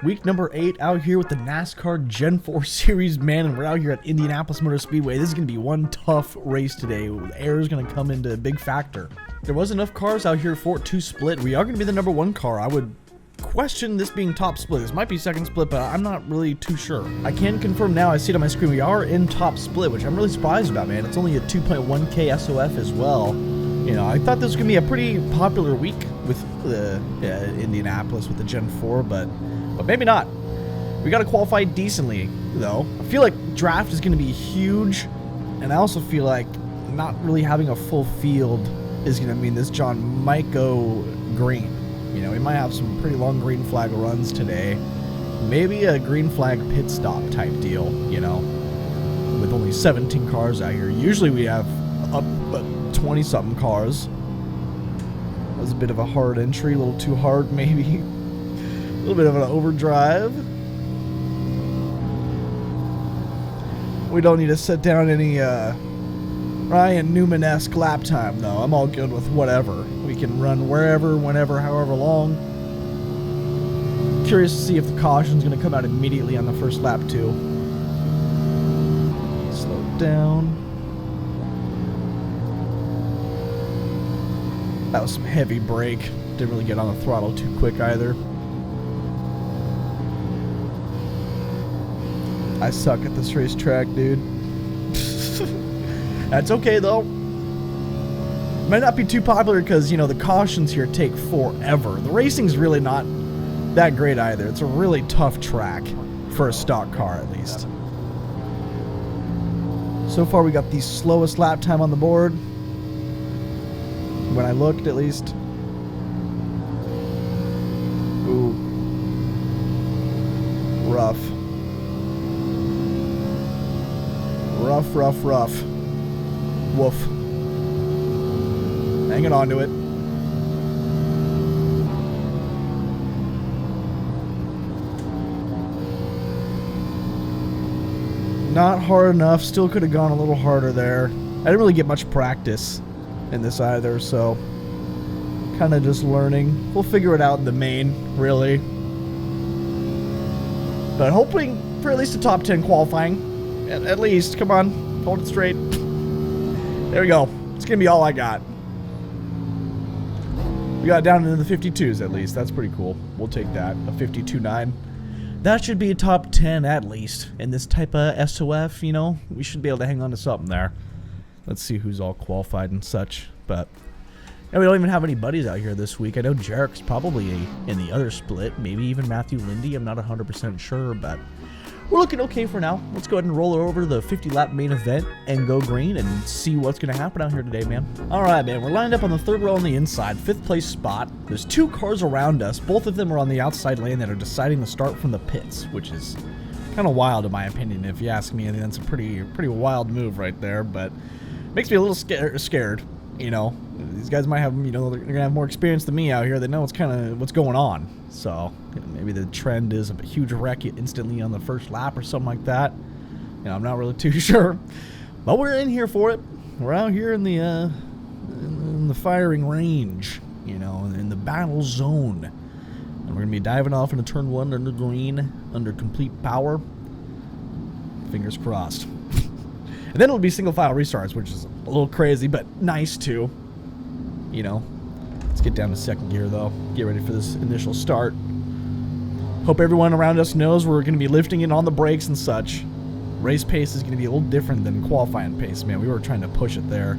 Week number 8 out here with the NASCAR Gen 4 Series, man, and we're out here at Indianapolis Motor Speedway. This is going to be one tough race today. The air is going to come into a big factor. There was enough cars out here for it to split. We are going to be the number 1 car. I would question this being top split. This might be second split, but I'm not really too sure. I can confirm now, I see it on my screen, we are in top split, which I'm really surprised about, man. It's only a 2.1K SOF as well. You know, I thought this was going to be a pretty popular week with Indianapolis with the Gen 4, but maybe not. We got to qualify decently, though. I feel like draft is going to be huge, and I also feel like not really having a full field is going to mean this John might go green. You know, we might have some pretty long green flag runs today. Maybe a green flag pit stop type deal, you know, with only 17 cars out here. Usually we have up 20-something cars. That was a bit of a hard entry, a little too hard maybe. A little bit of an overdrive. We don't need to set down any Ryan Newman-esque lap time, though. I'm all good with whatever. We can run wherever, whenever, however long. Curious to see if the caution's going to come out immediately on the first lap, too. Slow down. That was some heavy brake. Didn't really get on the throttle too quick either. I suck at this racetrack, dude. That's okay, though. Might not be too popular because, you know, the cautions here take forever. The racing's really not that great either. It's a really tough track for a stock car, at least. So far, we got the slowest lap time on the board. When I looked, at least. Ooh. Rough. Rough, rough, rough. Woof. Hanging on to it. Not hard enough. Still could have gone a little harder there. I didn't really get much practice in this either, so kind of just learning. We'll figure it out in the main, really. But hoping for at least a top 10 qualifying. At least. Come on. Hold it straight. There we go. It's going to be all I got. We got down into the 52s at least. That's pretty cool. We'll take that. A 52.9. That should be a top 10 at least. In this type of SOF, you know, we should be able to hang on to something there. Let's see who's all qualified and such. But yeah, we don't even have any buddies out here this week. I know Jarek's probably in the other split. Maybe even Matthew Lindy. I'm not 100% sure, but we're looking okay for now. Let's go ahead and roll it over to the 50-lap main event and go green and see what's going to happen out here today, man. All right, man. We're lined up on the third row on the inside, 5th place spot. There's 2 cars around us. Both of them are on the outside lane that are deciding to start from the pits, which is kind of wild in my opinion, if you ask me. I think that's a pretty wild move right there, but makes me a little scared, you know. These guys might have, you know, they're going to have more experience than me out here. They know what's going on. So maybe the trend is a huge wreck instantly on the first lap or something like that. You know, I'm not really too sure. But we're in here for it. We're out here in the firing range, you know, in the battle zone. And we're going to be diving off into turn 1 under green, under complete power. Fingers crossed. And then it'll be single file restarts, which is a little crazy, but nice too. You know. Let's get down to second gear though. Get ready for this initial start. Hope everyone around us knows we're going to be lifting it on the brakes and such. Race pace is going to be a little different than qualifying pace, man. We were trying to push it there.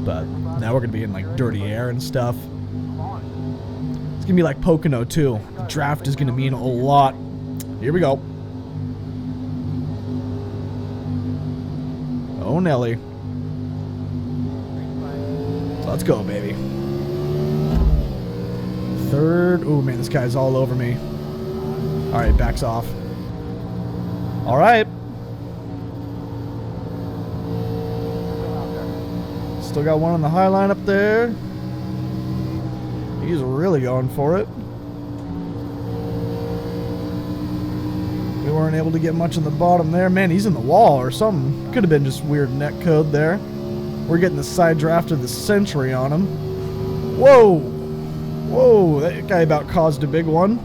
But now we're going to be in like dirty air and stuff. It's going to be like Pocono too. The draft is going to mean a lot. Here we go. Oh, Nelly. Let's go, baby. Third. Oh, man, this guy's all over me. All right, backs off. All right. Still got one on the high line up there. He's really going for it. We weren't able to get much on the bottom there. Man, he's in the wall or something. Could have been just weird net code there. We're getting the side draft of the century on him. Whoa! Whoa, that guy about caused a big one.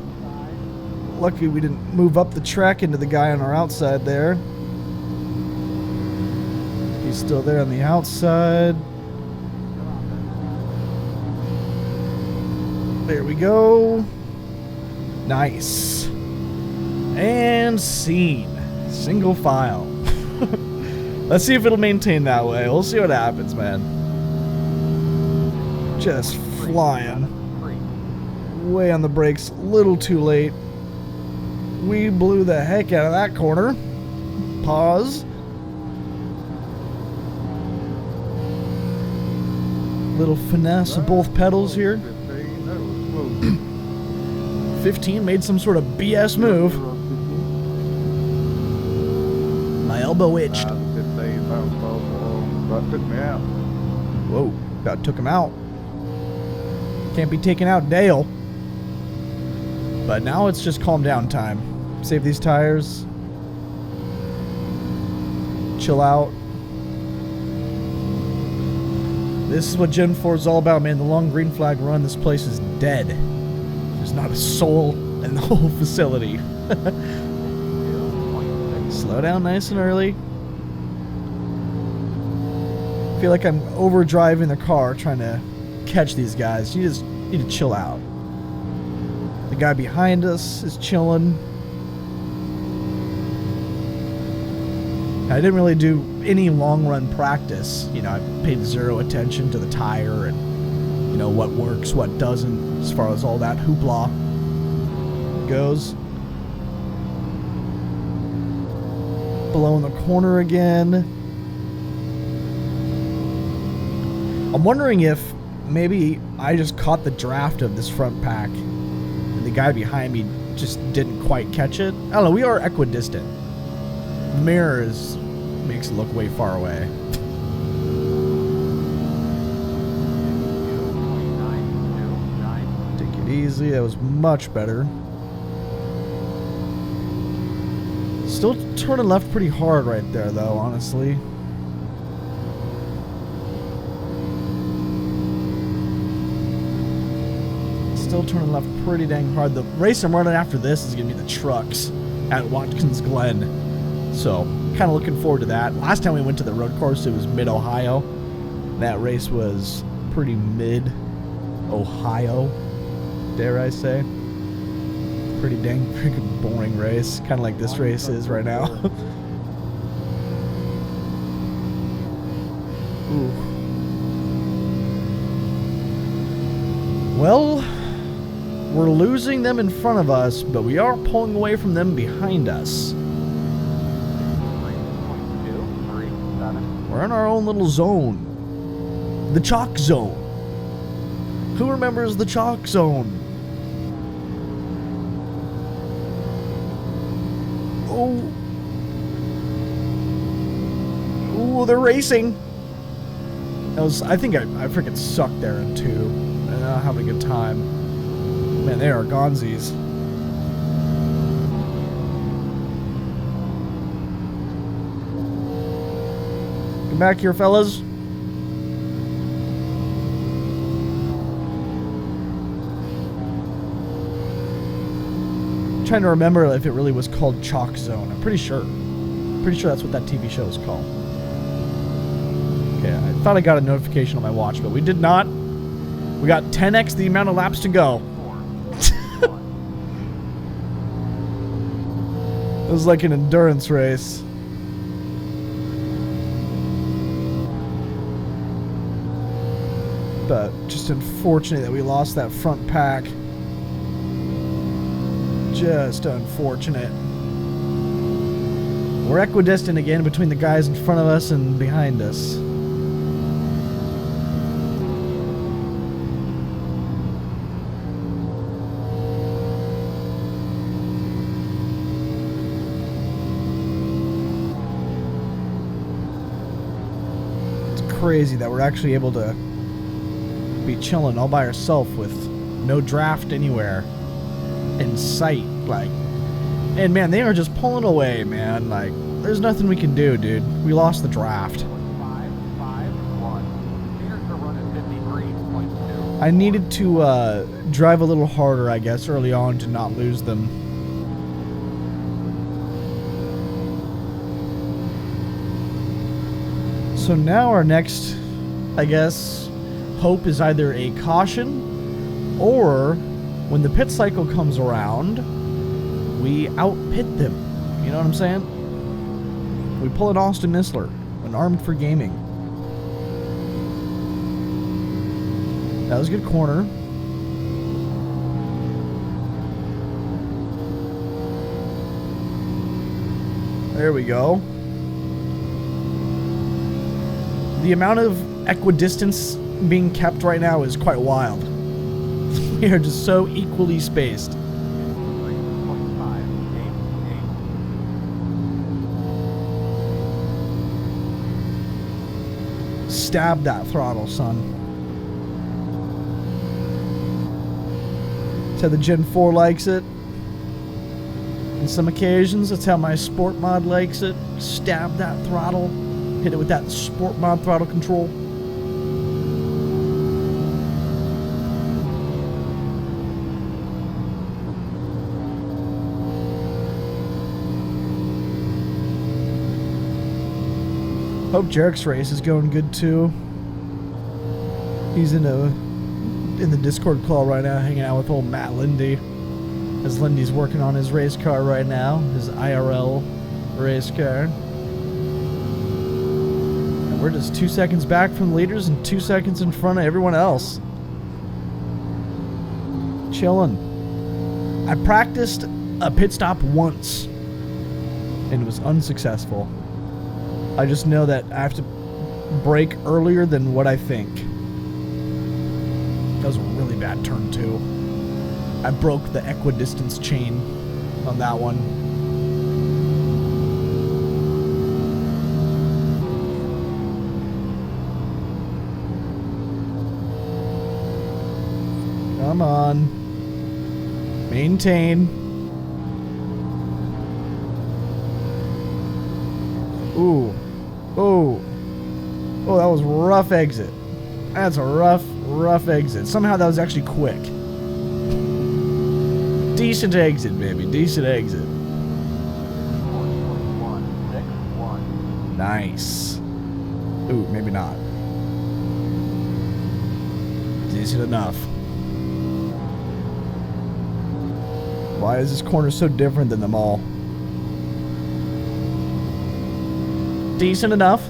Lucky we didn't move up the track into the guy on our outside there. He's still there on the outside. There we go. Nice. And scene. Single file. Let's see if it'll maintain that way. We'll see what happens, man. Just flying. Way on the brakes. Little too late. We blew the heck out of that corner. Pause. Little finesse of both pedals here. 15 made some sort of BS move. My elbow itched. Whoa, about took him out. Can't be taking out Dale. But now it's just calm down time. Save these tires. Chill out. This is what Gen 4 is all about, man. The long green flag run, this place is dead. There's not a soul in the whole facility. Slow down nice and early. I feel like I'm overdriving the car trying to catch these guys. You just need to chill out. The guy behind us is chilling. I didn't really do any long run practice. You know, I paid zero attention to the tire and, you know, what works, what doesn't, as far as all that hoopla goes. Below in the corner again. I'm wondering if maybe I just caught the draft of this front pack and the guy behind me just didn't quite catch it. I don't know, we are equidistant. The mirrors makes it look way far away. Take it easy, that was much better. Still turning left pretty hard right there though, honestly. Still turning left pretty dang hard. The race I'm running after this is going to be the trucks at Watkins Glen. So, kind of looking forward to that. Last time we went to the road course, it was mid-Ohio. That race was pretty mid-Ohio, dare I say. Pretty dang freaking boring race. Kind of like this race is right now. Ooh. Well, we're losing them in front of us, but we are pulling away from them behind us. We're in our own little zone. The chalk zone. Who remembers the chalk zone? Oh. Ooh, they're racing. I think I freaking sucked there in two. And I'm having a good time. Man, they are gonzies. Come back here, fellas. I'm trying to remember if it really was called Chalk Zone. I'm pretty sure. Pretty sure that's what that TV show is called. Okay, I thought I got a notification on my watch, but we did not. We got 10x the amount of laps to go. It was like an endurance race. But just unfortunate that we lost that front pack. Just unfortunate. We're equidistant again between the guys in front of us and behind us. It's crazy that we're actually able to be chilling all by ourselves with no draft anywhere in sight, like. And man, they are just pulling away, man. Like, there's nothing we can do, dude. We lost the draft. I needed to drive a little harder, I guess, early on to not lose them. So now our next, I guess, hope is either a caution or when the pit cycle comes around, we out-pit them. You know what I'm saying? We pull an Austin Nisler, an Armed for Gaming. That was a good corner. There we go. The amount of equidistance being kept right now is quite wild. We are just so equally spaced. Stab that throttle, son. That's how the Gen 4 likes it. On some occasions, that's how my Sport Mod likes it. Stab that throttle. Hit it with that Sport Mod throttle control. Hope Jarek's race is going good too. He's in the Discord call right now, hanging out with old Matt Lindy. As Lindy's working on his race car right now, his IRL race car. And we're just 2 seconds back from the leaders and 2 seconds in front of everyone else. Chillin'. I practiced a pit stop once, and it was unsuccessful. I just know that I have to brake earlier than what I think. That was a really bad turn too. I broke the equidistance chain on that one. Come on. Maintain. Ooh. Oh. Oh, that was a rough exit. That's a rough exit. Somehow that was actually quick. Decent exit, baby. Decent exit. Nice. Ooh, maybe not. Decent enough. Why is this corner so different than them all? Decent enough.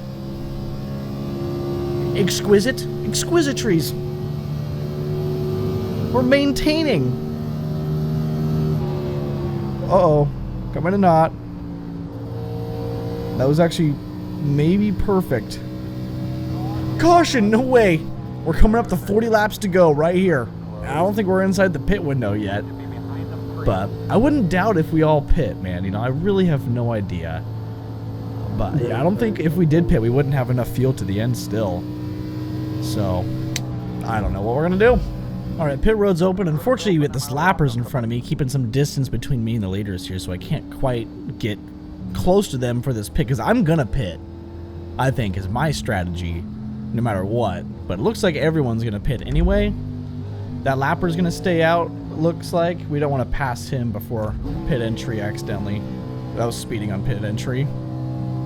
Exquisite. Exquisitries. We're maintaining. Uh-oh. Coming to not. That was actually maybe perfect. Caution! No way! We're coming up to 40 laps to go right here. I don't think we're inside the pit window yet. But I wouldn't doubt if we all pit, man. You know, I really have no idea. But yeah, I don't think if we did pit, we wouldn't have enough fuel to the end still. So, I don't know what we're going to do. Alright, pit road's open. Unfortunately, you get this lappers in front of me, keeping some distance between me and the leaders here, so I can't quite get close to them for this pit, because I'm going to pit, I think, is my strategy, no matter what. But it looks like everyone's going to pit anyway. That lapper's going to stay out, looks like. We don't want to pass him before pit entry accidentally. That was speeding on pit entry.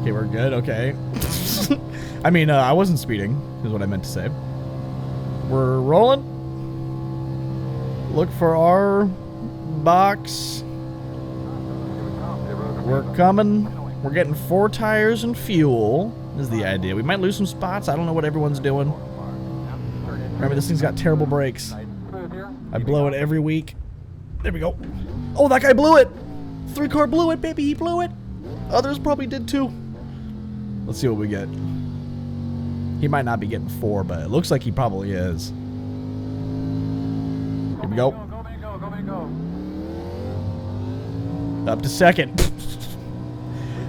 Okay, we're good, okay. I mean, I wasn't speeding, is what I meant to say. We're rolling. Look for our box. We're coming. We're getting 4 tires and fuel, is the idea. We might lose some spots. I don't know what everyone's doing. Remember, this thing's got terrible brakes. I blow it every week. There we go. Oh, that guy blew it. 3-car blew it, baby. He blew it. Others probably did too. Let's see what we get. He might not be getting 4, but it looks like he probably is. Here we go. Up to second.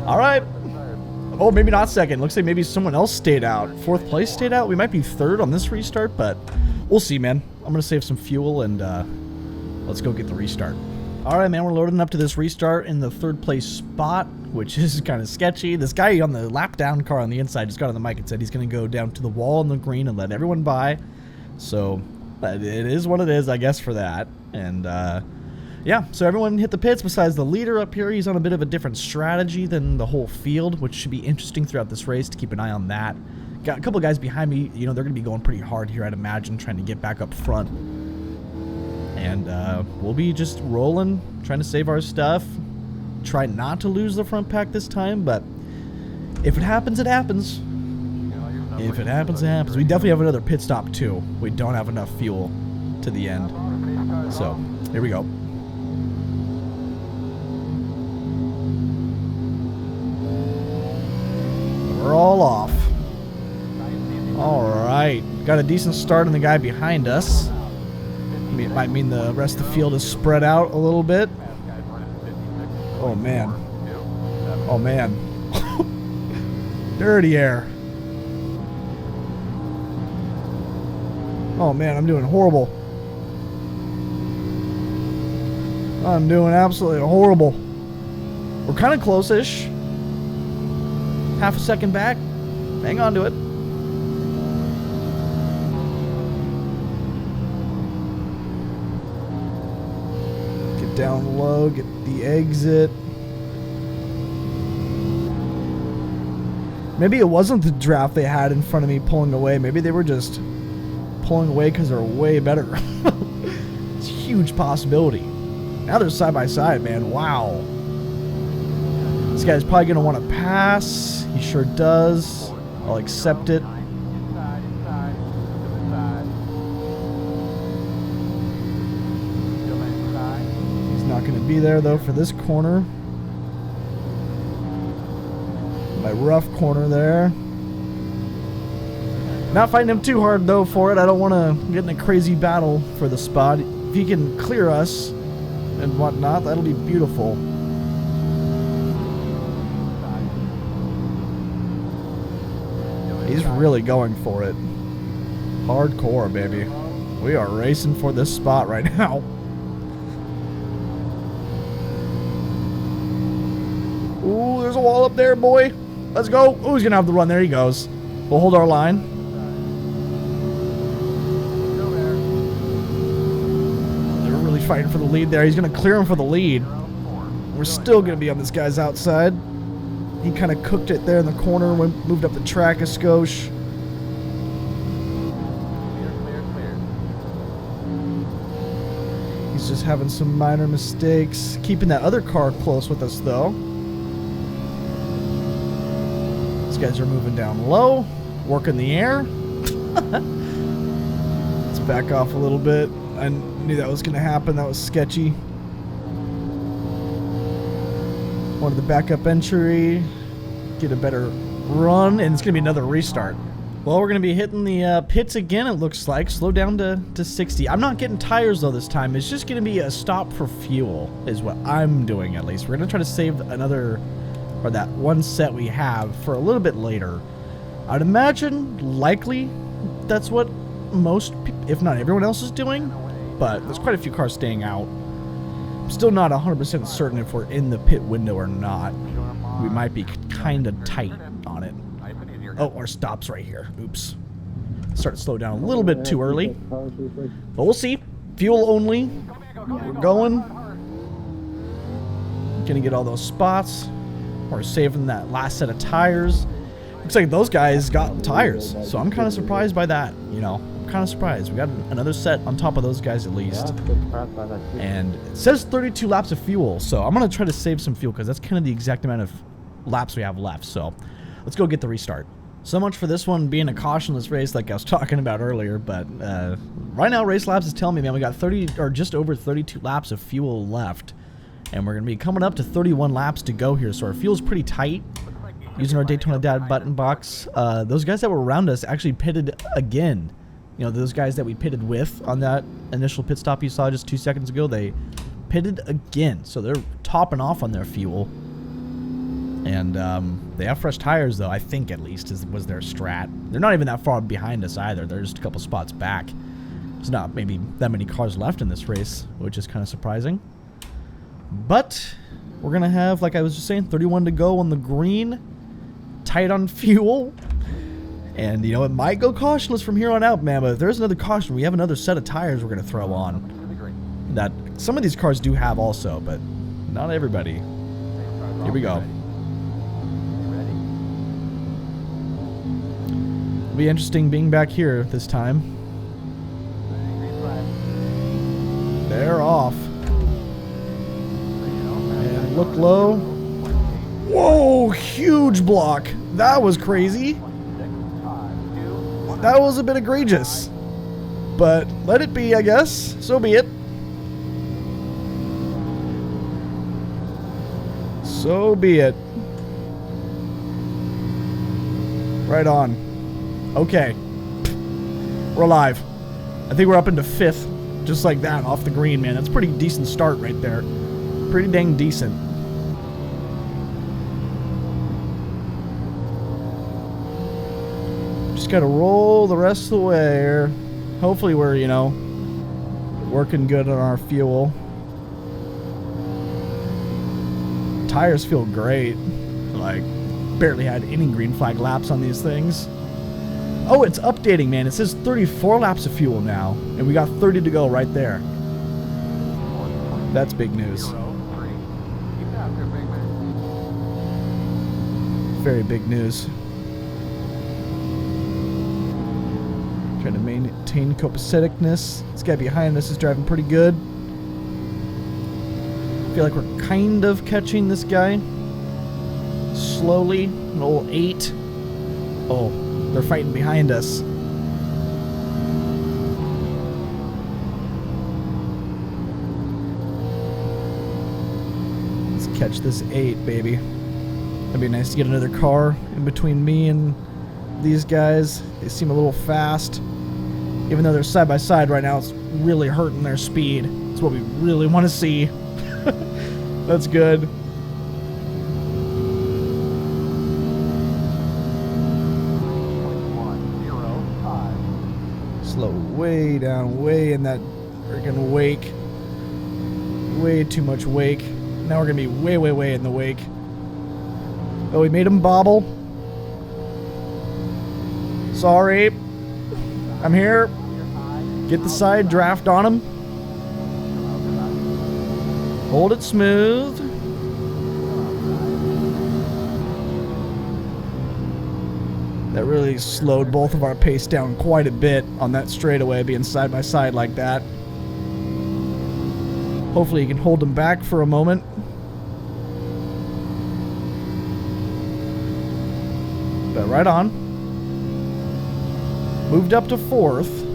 All right. Oh, maybe not second. Looks like maybe someone else stayed out. 4th place stayed out. We might be 3rd on this restart, but we'll see, man. I'm going to save some fuel and let's go get the restart. All right, man. We're loading up to this restart in the 3rd place spot, which is kind of sketchy. This guy on the lap down car on the inside just got on the mic and said he's going to go down to the wall in the green and let everyone by. So it is what it is, I guess, for that. And yeah, so everyone hit the pits besides the leader up here. He's on a bit of a different strategy than the whole field, which should be interesting throughout this race to keep an eye on that. got a couple of guys behind me. You know, they're going to be going pretty hard here, I'd imagine, trying to get back up front. And we'll be just rolling, trying to save our stuff. Try not to lose the front pack this time, but if it happens, it happens. If it happens, it happens. We definitely have another pit stop, too. We don't have enough fuel to the end. So, here we go. We're all off. Alright. Got a decent start on the guy behind us. It might mean the rest of the field is spread out a little bit. Oh, man. Oh, man. Dirty air. Oh, man, I'm doing horrible. I'm doing absolutely horrible. We're kind of close-ish. Half a second back. Hang on to it. Get down low, get the exit. Maybe it wasn't the draft they had in front of me pulling away. Maybe they were just pulling away because they're way better. It's a huge possibility. Now they're side by side, man. Wow. This guy's probably going to want to pass. He sure does. I'll accept it. He's not going to be there, though, for this corner. My rough corner there. Not fighting him too hard, though, for it. I don't want to get in a crazy battle for the spot. If he can clear us and whatnot, that'll be beautiful. He's really going for it. Hardcore, baby. We are racing for this spot right now. Ooh, there's a wall up there, boy. Let's go. Ooh, he's going to have the run. There he goes. We'll hold our line. They're really fighting for the lead there. He's going to clear him for the lead. We're still going to be on this guy's outside. He kind of cooked it there in the corner, moved up the track a skosh. He's just having some minor mistakes. Keeping that other car close with us, though. These guys are moving down low, working the air. Let's back off a little bit. I knew that was going to happen. That was sketchy. Wanted the backup entry, get a better run, and it's going to be another restart. Well, we're going to be hitting the pits again, it looks like. Slow down to 60. I'm not getting tires, though, this time. It's just going to be a stop for fuel, is what I'm doing, at least. We're going to try to save another, or that one set we have, for a little bit later. I'd imagine, likely, that's what most, if not everyone else is doing, but there's quite a few cars staying out. Still not 100% certain if we're in the pit window or not. We might be kind of tight on it. Oh, our stop's right here. Oops. Started to slow down a little bit too early. But we'll see. Fuel only. We're going. Gonna get all those spots. We're saving that last set of tires. Looks like those guys got tires. So I'm kind of surprised by that, you know. Kind of surprised. We got another set on top of those guys at least. And it says 32 laps of fuel, so I'm going to try to save some fuel because that's kind of the exact amount of laps we have left. So let's go get the restart. So much for this one being a cautionless race like I was talking about earlier, but right now Race Labs is telling me, man, we got 30 or just over 32 laps of fuel left, and we're going to be coming up to 31 laps to go here, so our fuel's pretty tight. Using our Daytona Dad button box, those guys that were around us actually pitted again. You know, those guys that we pitted with on that initial pit stop you saw just 2 seconds ago, they pitted again. So they're topping off on their fuel. And they have fresh tires, though, I think at least, was their strat. They're not even that far behind us either. They're just a couple spots back. There's not maybe that many cars left in this race, which is kind of surprising. But we're going to have, like I was just saying, 31 to go on the green. Tight on fuel. And, you know, it might go cautionless from here on out, man, but if there's another caution, we have another set of tires we're going to throw on. That some of these cars do have also, but not everybody. Here we go. It'll be interesting being back here this time. They're off. And look low. Whoa, huge block. That was crazy. That was a bit egregious. But let it be, I guess. So be it. So be it. Right on. Okay. We're alive. I think we're up into 5th. Just like that, off the green, man. That's a pretty decent start right there. Pretty dang decent. Just gotta roll the rest of the way here. Hopefully we're, you know, working good on our fuel. Tires feel great. Like, barely had any green flag laps on these things. Oh, it's updating, man. It says 34 laps of fuel now, and we got 30 to go right there. That's big news. Very big news. Trying to maintain copaceticness. This guy behind us is driving pretty good. I feel like we're kind of catching this guy. Slowly. An old 8. Oh, they're fighting behind us. Let's catch this 8, baby. That'd be nice to get another car in between me and these guys. They seem a little fast. Even though they're side by side right now, it's really hurting their speed. It's what we really want to see. That's good. Slow way down, way in that freaking wake. Way too much wake. Now we're gonna be way, way, way in the wake. Oh, we made him bobble. Sorry. I'm here. Get the side draft on him. Hold it smooth. That really slowed both of our pace down quite a bit on that straightaway, being side by side like that. Hopefully you can hold them back for a moment. But right on. Moved up to 4th.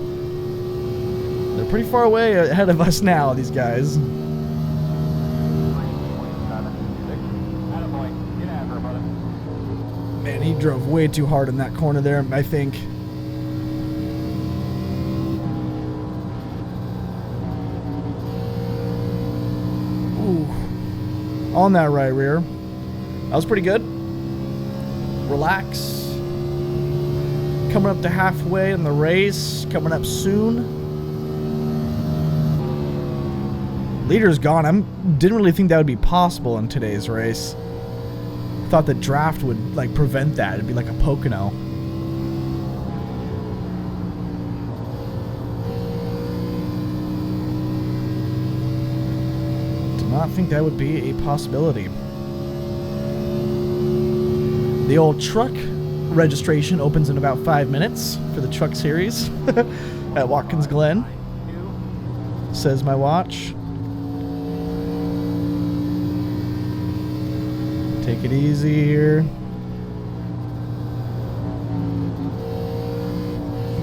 They're pretty far away ahead of us now, these guys. Man, he drove way too hard in that corner there, I think. Ooh. On that right rear. That was pretty good. Relax. Coming up to halfway in the race. Coming up soon. Leader's gone. I didn't really think that would be possible in today's race. Thought the draft would like prevent that. It'd be like a Pocono. Did not think that would be a possibility. The old truck registration opens in about 5 minutes for the truck series at Watkins Glen. Says my watch. Take it easy here.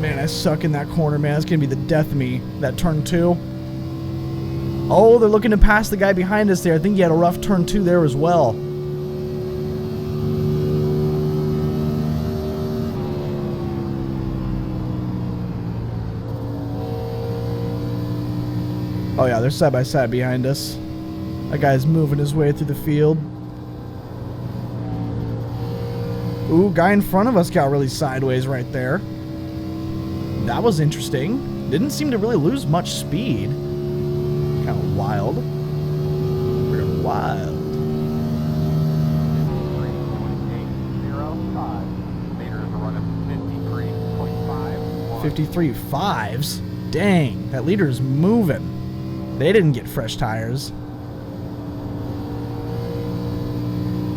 Man, I suck in that corner, man. It's going to be the death of me, that turn 2. Oh, they're looking to pass the guy behind us there. I think he had a rough turn 2 there as well. Oh yeah, they're side by side behind us. That guy's moving his way through the field. Ooh, guy in front of us got really sideways right there. That was interesting. Didn't seem to really lose much speed. Kind of wild. Real wild. 53 fives? Dang, that leader's moving. They didn't get fresh tires.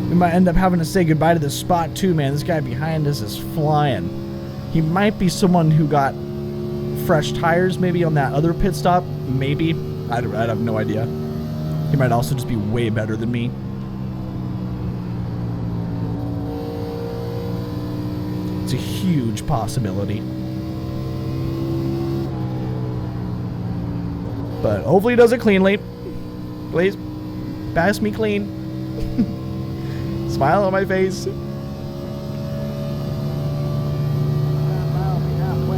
We might end up having to say goodbye to this spot too, man. This guy behind us is flying. He might be someone who got fresh tires maybe on that other pit stop. Maybe. I have no idea. He might also just be way better than me. It's a huge possibility. But hopefully he does it cleanly. Please, pass me clean. Smile on my face.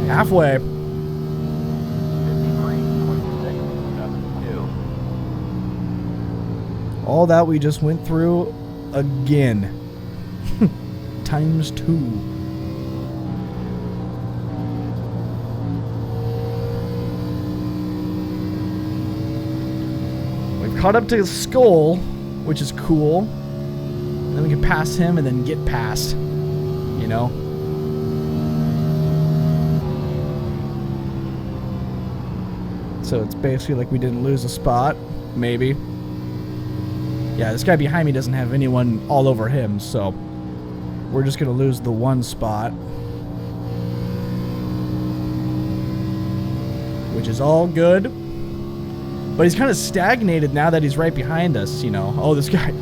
Halfway. All that we just went through again. Times 2. We've caught up to Skull, which is cool. Then we can pass him and then get past. You know? So it's basically like we didn't lose a spot. Maybe. Yeah, this guy behind me doesn't have anyone all over him, so we're just going to lose the one spot. Which is all good. But he's kind of stagnated now that he's right behind us, you know. Oh, this guy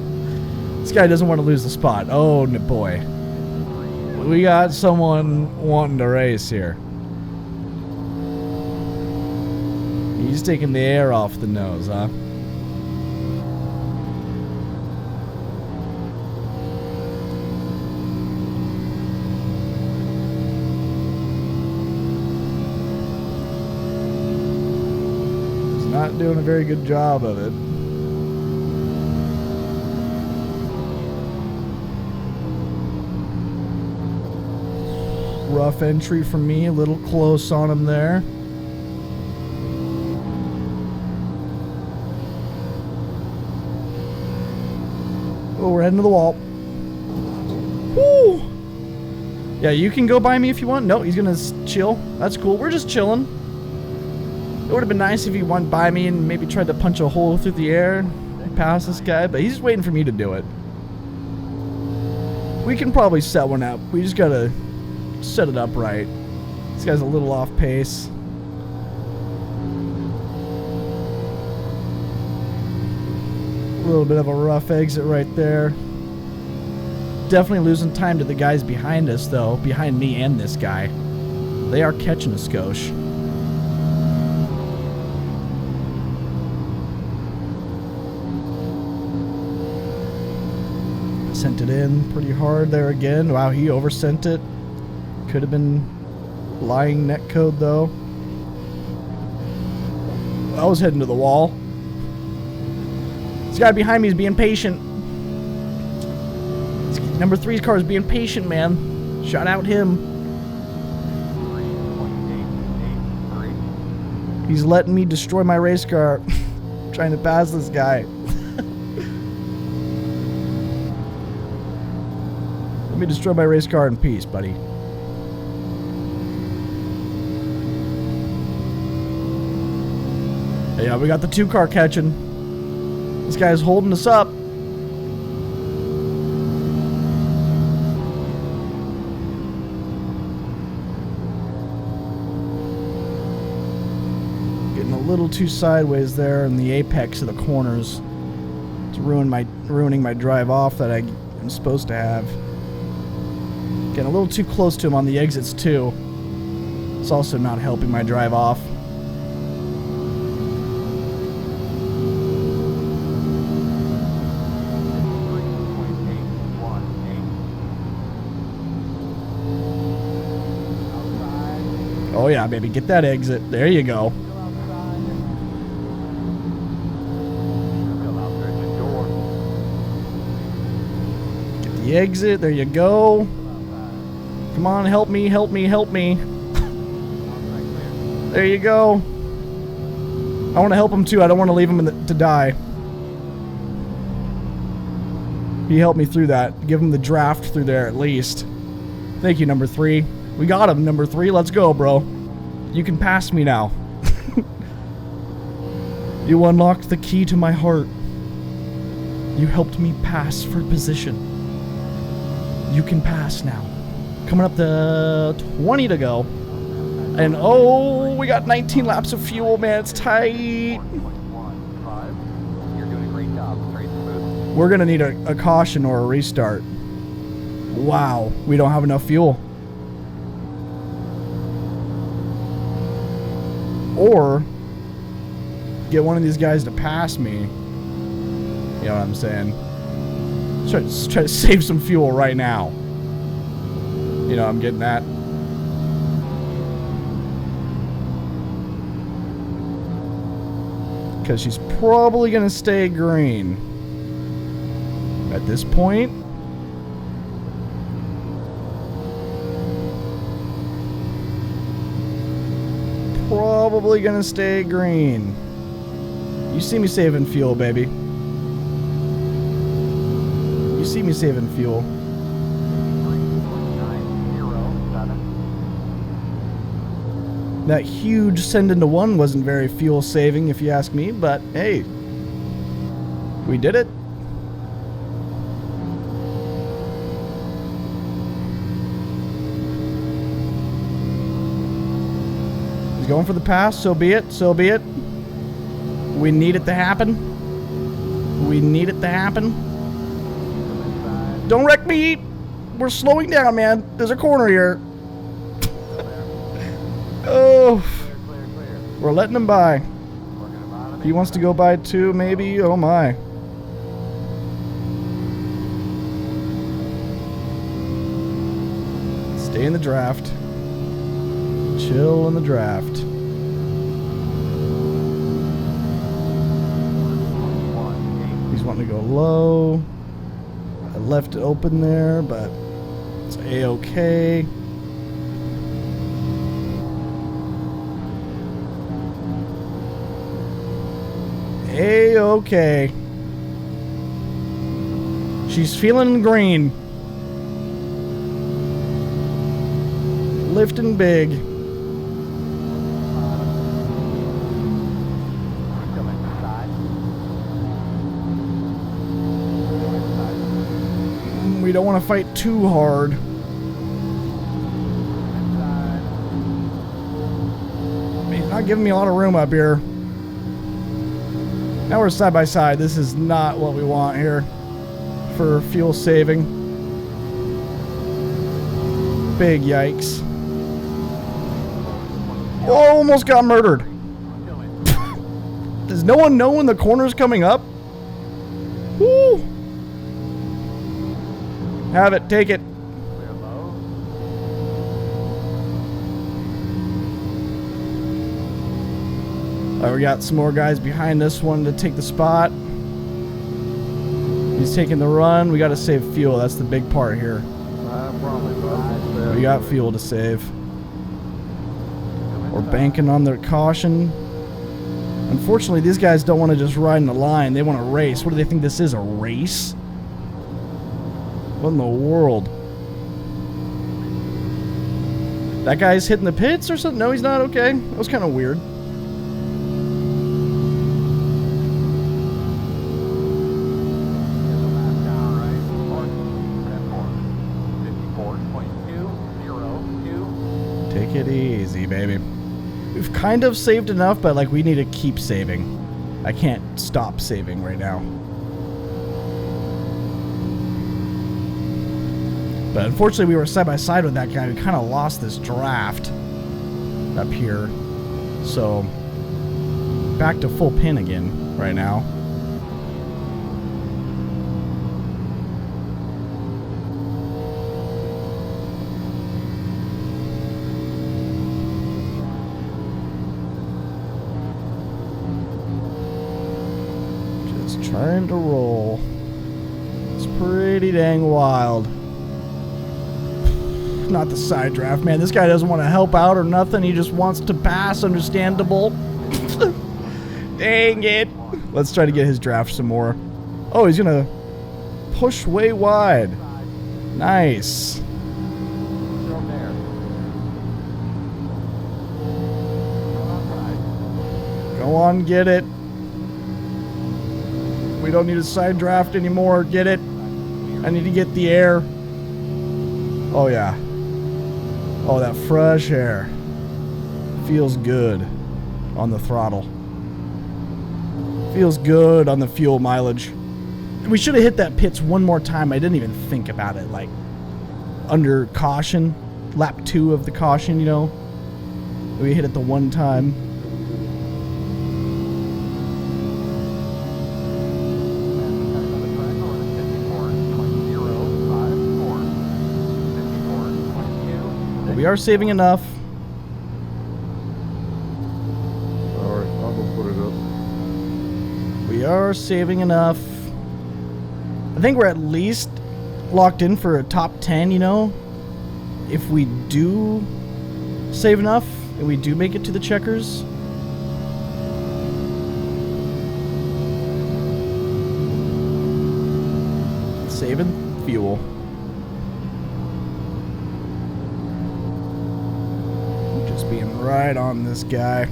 doesn't want to lose the spot. Oh, boy. We got someone wanting to race here. He's taking the air off the nose, huh? Not doing a very good job of it. Rough entry from me, a little close on him there. Oh, we're heading to the wall. Woo! Yeah, you can go by me if you want. No, he's gonna chill. That's cool. We're just chilling. It would have been nice if he went by me and maybe tried to punch a hole through the air and pass this guy, but he's just waiting for me to do it. We can probably set one up. We just gotta set it up right. This guy's a little off pace. A little bit of a rough exit right there. Definitely losing time to the guys behind us, though. Behind me and this guy. They are catching a skosh. Sent it in pretty hard there again. Wow, he oversent it. Could have been lying netcode though. I was heading to the wall. This guy behind me is being patient. Number 3's car is being patient, man. Shout out him. He's letting me destroy my race car. Trying to pass this guy. Let me destroy my race car in peace, buddy. Yeah, we got the 2-car catching. This guy's holding us up. Getting a little too sideways there in the apex of the corners. It's ruining my drive off that I'm supposed to have. Getting a little too close to him on the exits too. It's also not helping my drive off. Oh yeah, baby, get that exit. There you go. Get the exit. There you go. Come on, help me, help me, help me. There you go. I want to help him too. I don't want to leave him to die. He helped me through that. Give him the draft through there at least. Thank you, number 3. We got him, number 3. Let's go, bro. You can pass me now. You unlocked the key to my heart. You helped me pass for position. You can pass now. Coming up to 20 to go. And oh, we got 19 laps of fuel, man. It's tight. We're going to need a caution or a restart. Wow, we don't have enough fuel. Or get one of these guys to pass me. You know what I'm saying? Let's try to save some fuel right now. You know what I'm getting at. Because she's probably going to stay green. At this point. Probably going to stay green. You see me saving fuel, baby. You see me saving fuel. That huge send into one wasn't very fuel saving, if you ask me, but hey, we did it. He's going for the pass, so be it, so be it. We need it to happen. We need it to happen. Don't wreck me! We're slowing down, man. There's a corner here. Oh, we're letting him by. He wants to go by too, maybe. Oh my. Stay in the draft. Chill in the draft. He's wanting to go low. I left it open there, but it's A-okay. A-okay. She's feeling green. Lifting big. We don't want to fight too hard. He's not giving me a lot of room up here. Now we're side by side. This is not what we want here for fuel saving. Big yikes. Oh, almost got murdered. Does no one know when the corner's coming up? Woo! Have it. Take it. We got some more guys behind this one to take the spot. He's taking the run. We got to save fuel. That's the big part here. We got fuel to save. We're banking on their caution. Unfortunately, these guys don't want to just ride in the line. They want to race. What do they think this is? A race? What in the world? That guy's hitting the pits or something? No, he's not. Okay. That was kind of weird. Take it easy, baby. We've kind of saved enough, but like we need to keep saving. I can't stop saving right now. But unfortunately, we were side by side with that guy. We kind of lost this draft up here. So back to full pin again right now. Trying to roll. It's pretty dang wild. Not the side draft, man. This guy doesn't want to help out or nothing. He just wants to pass. Understandable. Dang it. Let's try to get his draft some more. Oh, he's going to push way wide. Nice. Go on, get it. We don't need a side draft anymore. Get it? I need to get the air. Oh, yeah. Oh, that fresh air feels good on the throttle. Feels good on the fuel mileage. We should have hit that pits one more time. I didn't even think about it. Like, under caution, lap 2 of the caution, you know. We hit it the one time. But we are saving enough. Alright, I'll go put it up. We are saving enough. I think we're at least locked in for a top 10, you know. If we do save enough and we do make it to the checkers. Saving fuel. Just being right on this guy.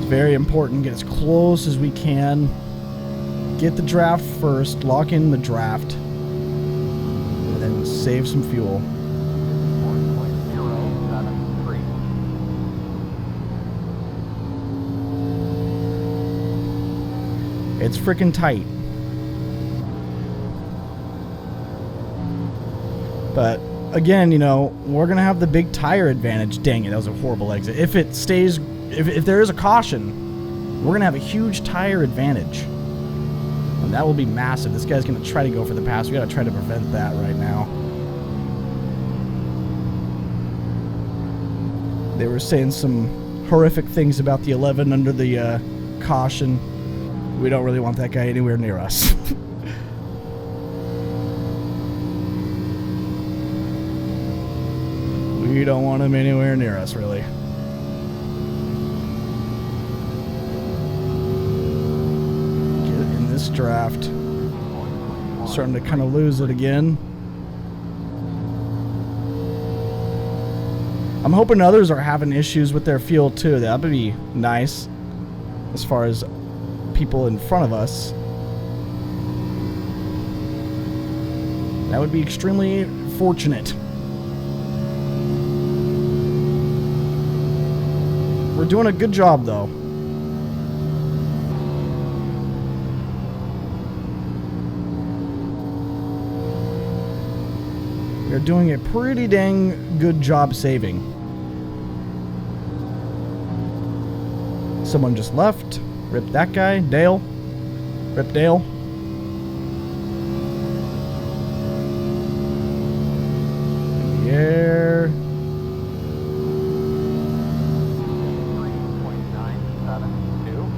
Very important, get as close as we can. Get the draft first, lock in the draft, and then save some fuel. 4.073. It's freaking tight. But again, you know, we're gonna have the big tire advantage. Dang it, that was a horrible exit. If it stays, if there is a caution, we're gonna have a huge tire advantage. And that will be massive. This guy's gonna try to go for the pass. We gotta try to prevent that right now. They were saying some horrific things about the 11 under the caution. We don't really want that guy anywhere near us. We don't want him anywhere near us, really. Get in this draft. Starting to kind of lose it again. I'm hoping others are having issues with their fuel too. That would be nice as far as people in front of us. That would be extremely fortunate. We're doing a good job though. We're doing a pretty dang good job saving. Someone just left. Rip that guy. Dale. Rip Dale. In the air. 3.972.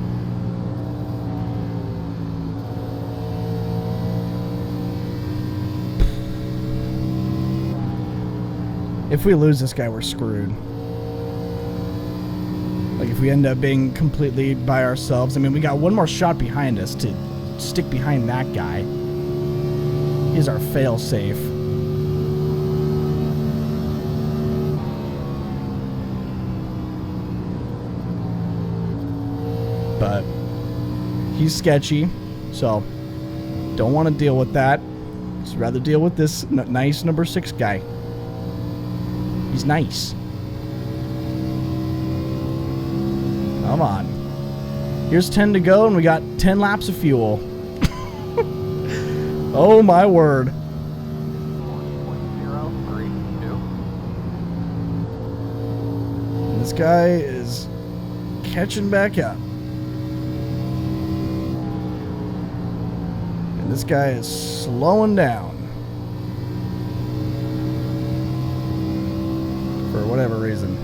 If we lose this guy, we're screwed. Like, if we end up being completely by ourselves. I mean, we got one more shot behind us to stick behind that guy. He's our fail-safe. But he's sketchy, so don't want to deal with that. Just rather deal with this nice number 6 guy. He's nice. Come on. Here's 10 to go, and we got 10 laps of fuel. Oh, my word. 4.032. This guy is catching back up. And this guy is slowing down. For whatever reason.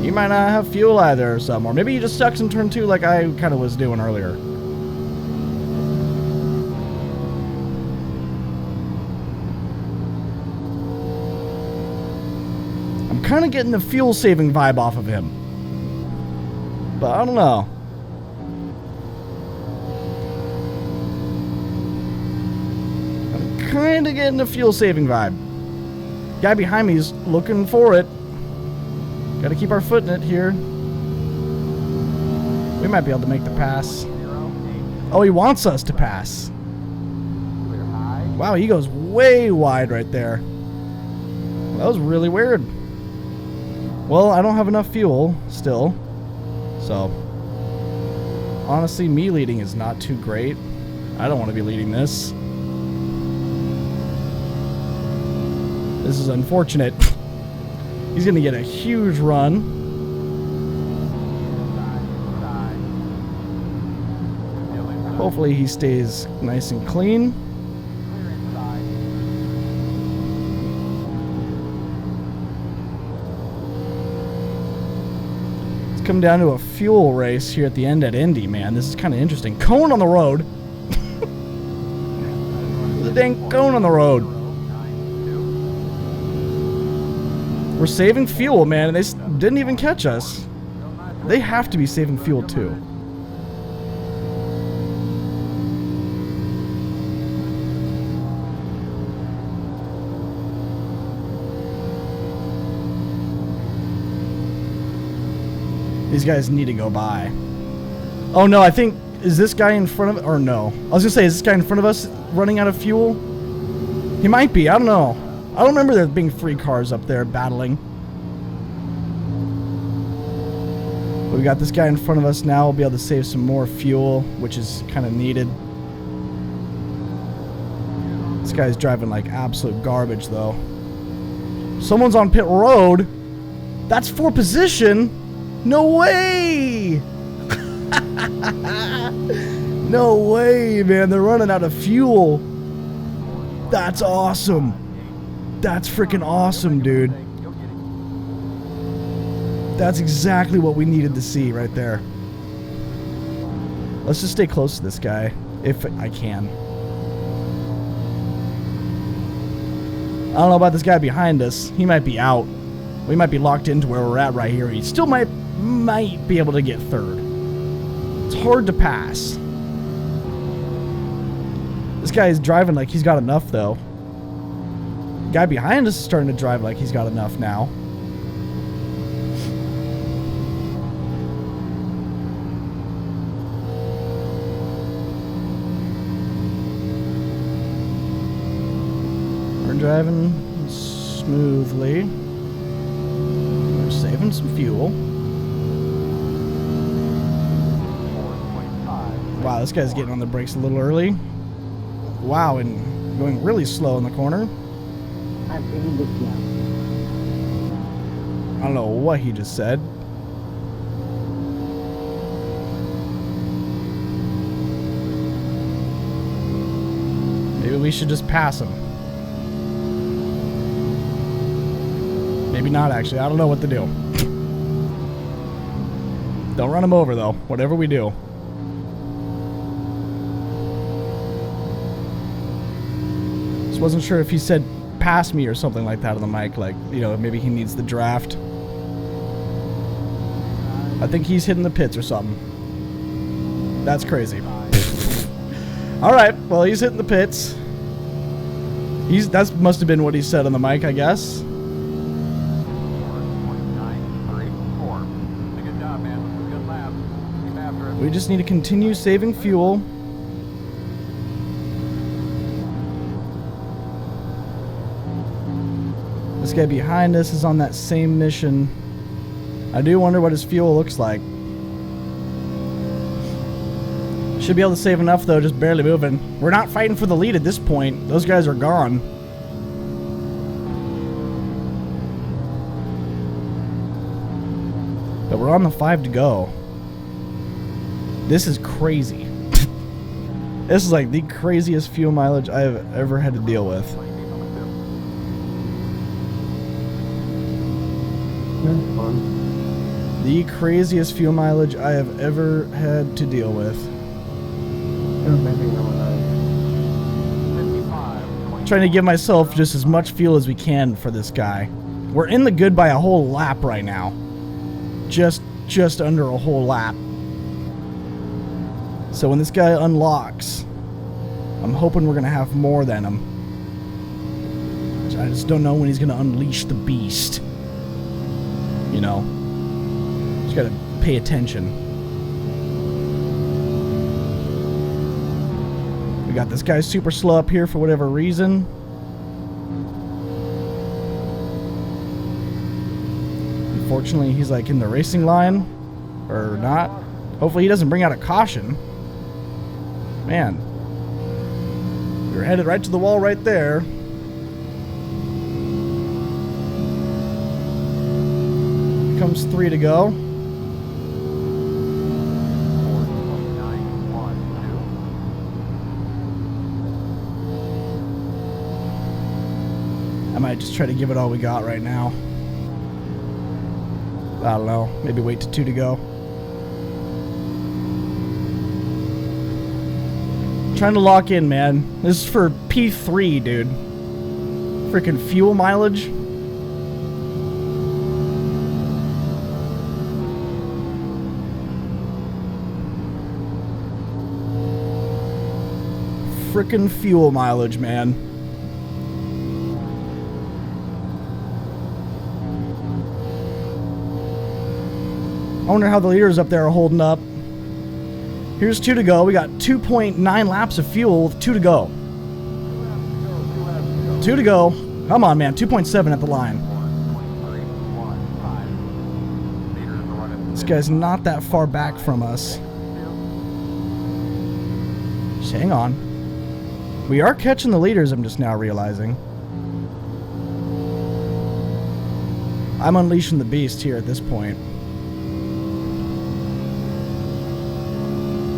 He might not have fuel either or something. Or maybe he just sucks in turn 2 like I kind of was doing earlier. I'm kind of getting the fuel saving vibe off of him. But I don't know. I'm kind of getting the fuel saving vibe. Guy behind me is looking for it. Gotta keep our foot in it here. We might be able to make the pass. 0. Oh, he wants us to pass. Clear high. Wow, he goes way wide right there. That was really weird. Well, I don't have enough fuel still. So, honestly, me leading is not too great. I don't want to be leading this. This is unfortunate. He's going to get a huge run. Side. Still inside. Hopefully he stays nice and clean. Clear inside. It's come down to a fuel race here at the end at Indy, man. This is kind of interesting. Cone on the road. There's a dang cone on the road. 9-2. We're saving fuel, man, and they didn't even catch us. They have to be saving fuel too. These guys need to go by. Oh no, I think, is this guy in front of, or no? I was gonna say, is this guy in front of us running out of fuel? He might be, I don't know. I don't remember there being 3 cars up there battling. But we got this guy in front of us now. We'll be able to save some more fuel, which is kind of needed. This guy's driving like absolute garbage though. Someone's on pit road. That's for position. No way! No way, man. They're running out of fuel. That's awesome. That's freaking awesome, dude. That's exactly what we needed to see right there. Let's just stay close to this guy, if I can. I don't know about this guy behind us. He might be out. We might be locked into where we're at right here. He still might be able to get third. It's hard to pass. This guy is driving like he's got enough, though. The guy behind us is starting to drive like he's got enough now. We're driving smoothly. We're saving some fuel. 4.5. Wow, this guy's getting on the brakes a little early. Wow, and going really slow in the corner. I don't know what he just said. Maybe we should just pass him. Maybe not, actually. I don't know what to do. Don't run him over, though. Whatever we do. Just wasn't sure if he said pass me or something like that on the mic. Like, you know, maybe he needs the draft. I think he's hitting the pits or something. That's crazy. Alright, well, he's hitting the pits. That must have been what he said on the mic, I guess. 4.934. Good job, man. Good lap. Keep after it. We just need to continue saving fuel. This guy behind us is on that same mission. I do wonder what his fuel looks like. Should be able to save enough though, just barely moving. We're not fighting for the lead at this point. Those guys are gone. But we're on the 5 to go. This is crazy. This is like the craziest fuel mileage I have ever had to deal with. Fun. The craziest fuel mileage I have ever had to deal with. Trying to give myself just as much fuel as we can for this guy. We're in the good by a whole lap right now. Just under a whole lap. So when this guy unlocks, I'm hoping we're going to have more than him. I just don't know when he's going to unleash the beast. You know? Just got to pay attention. We got this guy super slow up here for whatever reason. Unfortunately, he's like in the racing line. Or not. Hopefully he doesn't bring out a caution. Man. You're headed right to the wall right there. Comes 3 to go. 4.29.12. I might just try to give it all we got right now. I don't know. Maybe wait to 2 to go. Trying to lock in, man. This is for P3, dude. Freaking fuel mileage. Freaking fuel mileage, man. I wonder how the leaders up there are holding up. Here's 2 to go. We got 2.9 laps of fuel with 2 to go. 2 to go. Come on, man. 2.7 at the line. This guy's not that far back from us. Just hang on. We are catching the leaders, I'm just now realizing. I'm unleashing the beast here at this point.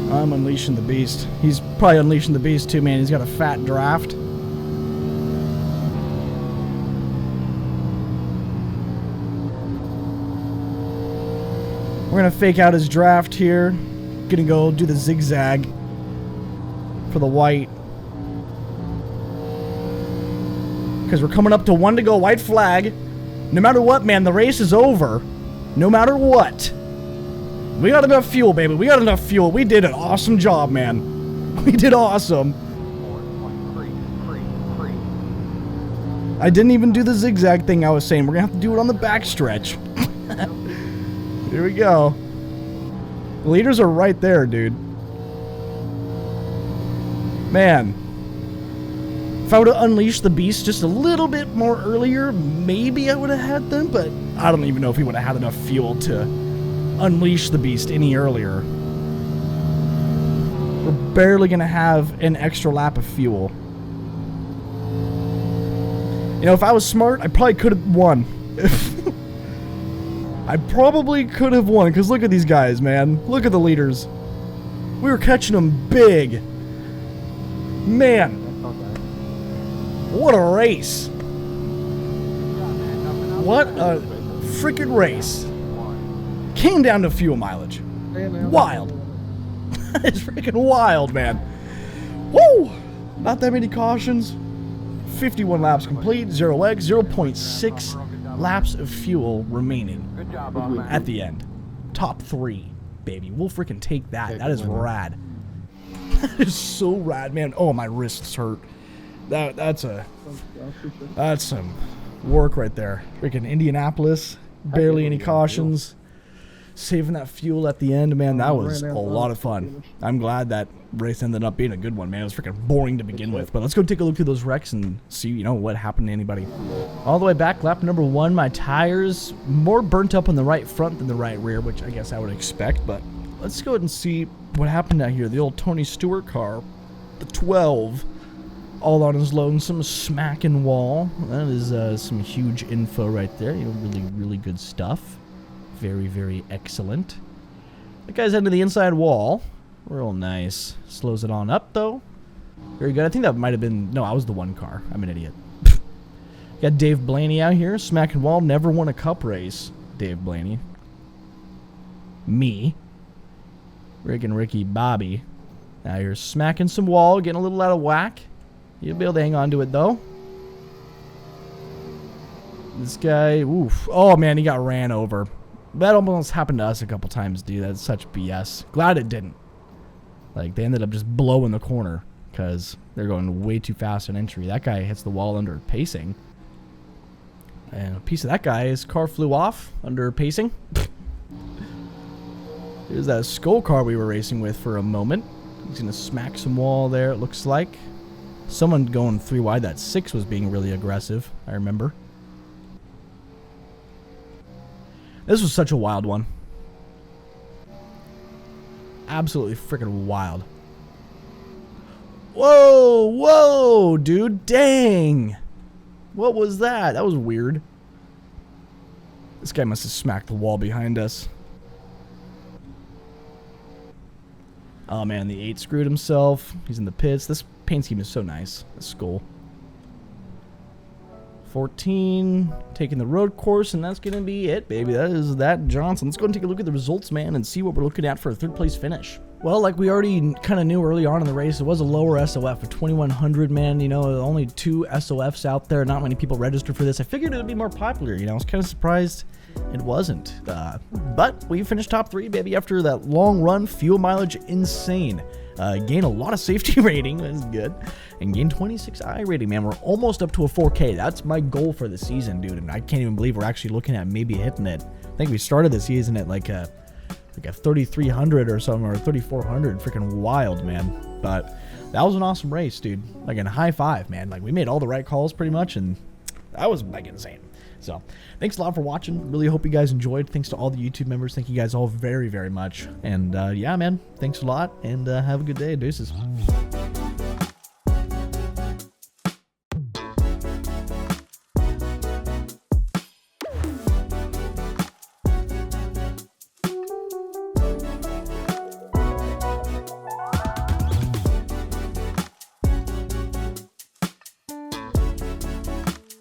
I'm unleashing the beast. He's probably unleashing the beast too, man. He's got a fat draft. We're gonna fake out his draft here. Gonna go do the zigzag for the white. Because we're coming up to 1 to go, white flag. No matter what, man, the race is over. No matter what. We got enough fuel, baby. We got enough fuel. We did an awesome job, man. We did awesome. I didn't even do the zigzag thing I was saying. We're going to have to do it on the backstretch. Here we go. The leaders are right there, dude. Man. If I would have unleashed the beast just a little bit more earlier, maybe I would have had them, but I don't even know if he would have had enough fuel to unleash the beast any earlier. We're barely going to have an extra lap of fuel. You know, if I was smart, I probably could have won. I probably could have won, because look at these guys, man. Look at the leaders. We were catching them big. Man. What a race. What a freaking race. Came down to fuel mileage. Wild. It's freaking wild, man. Woo! Not that many cautions. 51 laps complete, 0 eggs, 0.6 laps of fuel remaining at the end. Top 3, baby. We'll freaking take that. That is rad. That is so rad, man. Oh, my wrists hurt. That's some work right there. Freaking Indianapolis, barely any cautions. Saving that fuel at the end, man, that was a lot of fun. I'm glad that race ended up being a good one, man. It was freaking boring to begin with. But let's go take a look through those wrecks and see, you know, what happened to anybody. All the way back, lap number 1, my tires more burnt up on the right front than the right rear, which I guess I would expect. But let's go ahead and see what happened out here. The old Tony Stewart car, the 12. All on his lonesome, smacking wall. That is some huge info right there. You know, really, really good stuff. Very, very excellent. That guy's heading to the inside wall. Real nice. Slows it on up, though. Very good. I think that might have been... No, I was the one car. I'm an idiot. Got Dave Blaney out here, smacking wall. Never won a cup race, Dave Blaney. Me. Rick and Ricky Bobby. Now you're smacking some wall, getting a little out of whack. You'll be able to hang on to it, though. This guy, oof. Oh, man, he got ran over. That almost happened to us a couple times, dude. That's such BS. Glad it didn't. Like, they ended up just blowing the corner because they're going way too fast on entry. That guy hits the wall under pacing. And a piece of that guy's car flew off under pacing. Here's that skull car we were racing with for a moment. He's going to smack some wall there, it looks like. Someone going 3 wide. That 6 was being really aggressive, I remember. This was such a wild one. Absolutely freaking wild. Whoa, whoa, dude, dang. What was that? That was weird. This guy must have smacked the wall behind us. Oh man, the 8 screwed himself. He's in the pits. This paint scheme is so nice. This skull. 14, taking the road course, and that's going to be it, baby. That is that Johnson. Let's go and take a look at the results, man, and see what we're looking at for a 3rd place finish. Well, like we already kind of knew early on in the race, it was a lower SOF of 2,100, man. You know, only 2 SOFs out there. Not many people registered for this. I figured it would be more popular, you know. I was kind of surprised it wasn't. But we finished top 3, baby, after that long run. Fuel mileage, insane. Gain a lot of safety rating, that's good, and gain 26 iRating, man. We're almost up to a 4K. That's my goal for the season, dude, and I can't even believe we're actually looking at maybe hitting it. I think we started the season at like a 3,300 or something, or 3,400. Freaking wild, man. But that was an awesome race, dude. Like a high five, man. Like we made all the right calls pretty much, and that was like insane. So, thanks a lot for watching. Really hope you guys enjoyed. Thanks to all the YouTube members. Thank you guys all very, very much. And, yeah, man, thanks a lot, and have a good day. Deuces.